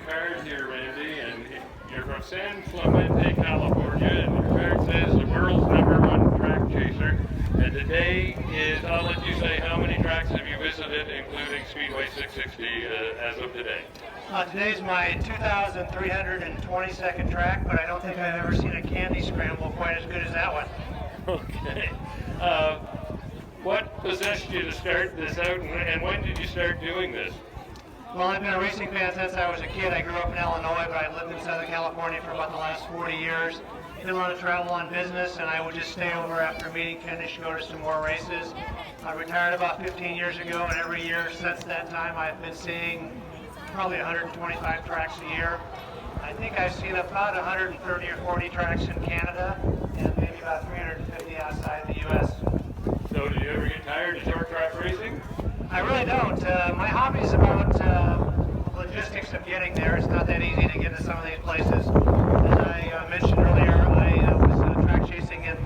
card here, Randy, and you're from San Clemente, California, and your card says the world's #1 track chaser. And today is, I'll let you say, how many tracks have you visited, including Speedway 660, as of today? Today's my 2,322nd track, but I don't think I've ever seen a candy scramble quite as good as that one. Okay. What possessed you to start this out, and when did you start doing this? Well, I've been a racing fan since I was a kid. I grew up in Illinois, but I lived in Southern California for about the last 40 years. Did a lot of travel on business, and I would just stay over after a meeting finished to go to some more races. I retired about 15 years ago, and every year since that time I've been seeing probably 125 tracks a year. I think I've seen about 130 or 40 tracks in Canada, and maybe about 350 outside the U.S. So do you ever get tired of short track racing? I really don't. My hobby is about logistics of getting there. It's not that easy to get to some of these places. As I mentioned earlier, I was track chasing in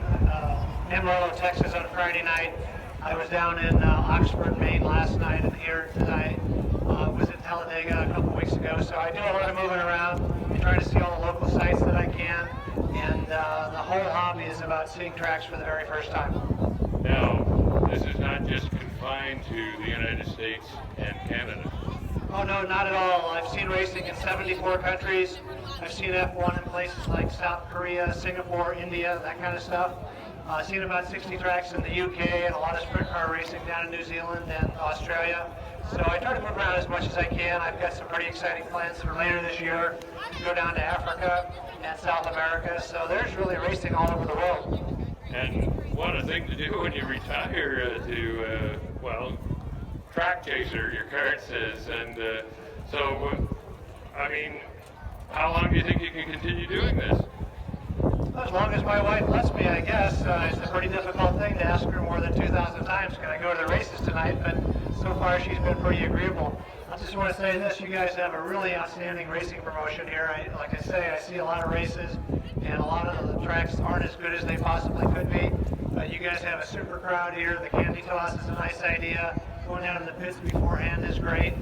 Amarillo, Texas on Friday night. I was down in Oxford, Maine last night, and here tonight. Was in Talladega a couple weeks ago. So I do a lot of moving around, trying to see all the local sites that I can, and the whole hobby is about seeing tracks for the very first time. Now, this is not just confined to the United States and Canada. Oh no, not at all. I've seen racing in 74 countries. I've seen F1 in places like South Korea, Singapore, India, that kind of stuff. I've seen about 60 tracks in the UK and a lot of sprint car racing down in New Zealand and Australia. So I try to move around as much as I can. I've got some pretty exciting plans for later this year to go down to Africa and South America. So there's really racing all over the world. And what a thing to do when you retire well, track chaser, your card says. And I mean, how long do you think you can continue doing this? As long as my wife lets me, I guess. It's a pretty difficult thing to ask her more than 2,000 times, can I go to the races tonight? But so far she's been pretty agreeable. I just want to say this, you guys have a really outstanding racing promotion here. Like I say, I see a lot of races, and a lot of the tracks aren't as good as they possibly could be. You guys have a super crowd here. The candy toss is a nice idea. Going down to the pits beforehand is great.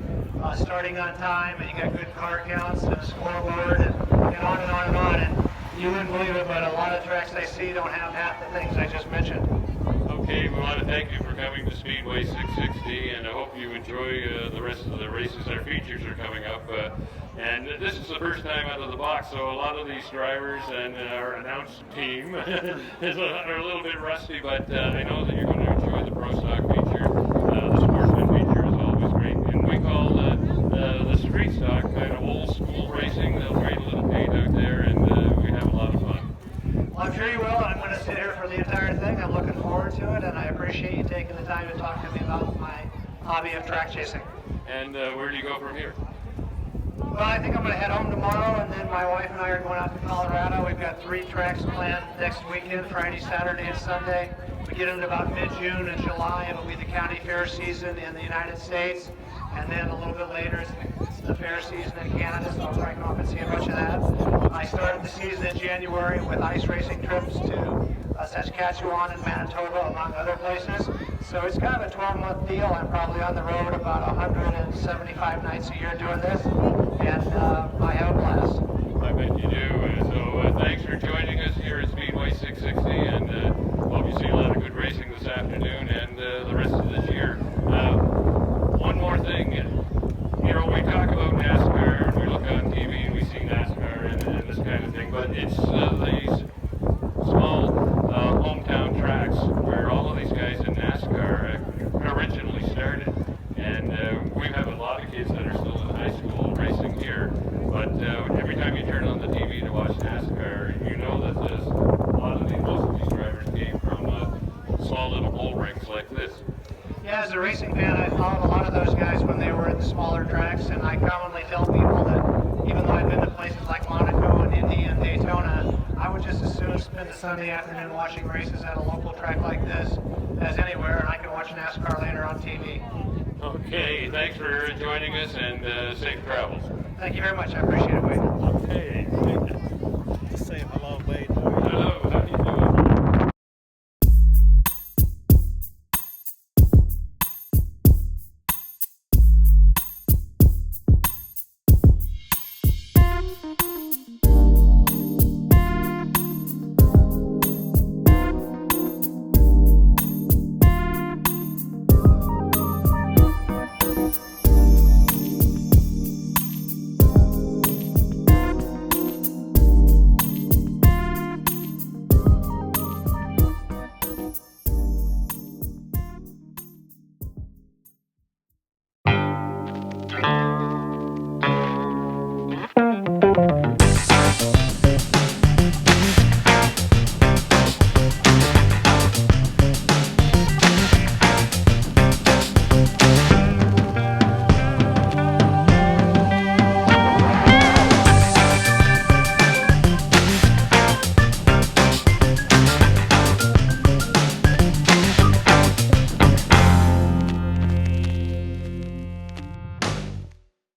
Starting on time, and you got good car counts and a scoreboard, and on and on and on. And you wouldn't believe it, but a lot of tracks I see don't have half the things I just mentioned. Okay, we want to thank you for coming to Speedway 660, and I hope you enjoy the rest of the races. Our features are coming up, and this is the first time out of the box, so a lot of these drivers and our announced team are a little bit rusty, but I know that you're going to enjoy the Pro Stock feature. The Sportsman feature is always great, and we call the Street Stock kind of old school racing. They'll trade a little paint out there, and we have a lot of fun. Well, I'm sure you will, and I'm going to sit here for the entire thing. I'm looking forward to it, and I appreciate you taking the time to talk to me about my hobby of track chasing. And where do you go from here? Well, I think I'm going to head home tomorrow, and then my wife and I are going out to Colorado. We've got 3 tracks planned next weekend, Friday, Saturday, and Sunday. We get into about mid-June and July. It'll be the county fair season in the United States, and then a little bit later it's the fair season in Canada, so I'll probably go up and see a bunch of that. I started the season in January with ice racing trips to Saskatchewan and Manitoba, among other places. So it's kind of a 12-month deal. I'm probably on the road about 175 nights a year doing this, and I have a blast. I bet you do. So thanks for joining us here at Speedway 660, and hope you see a lot of good racing this afternoon and the rest of this year. One more thing, you know, we talk about NASCAR and we look on TV and we see NASCAR and this kind of thing, but it's these small hometown tracks where all of these guys in NASCAR originally started, and we have a lot of kids that are still in high school racing here, but every time you turn on the TV to watch NASCAR, you know that most of these drivers came from small little bull rings like this. Yeah, as a racing fan, I followed a lot of those guys when they were in the smaller tracks, and I commonly tell people that even though I've been to places like Monaco and Indy and Daytona, I would just as soon spend a Sunday afternoon watching races at a local track like this as anywhere, and I can watch NASCAR later on TV. Okay, thanks for joining us, and safe travels. Thank you very much. I appreciate it, Wade. Okay. Just say hello, Wade. Hello.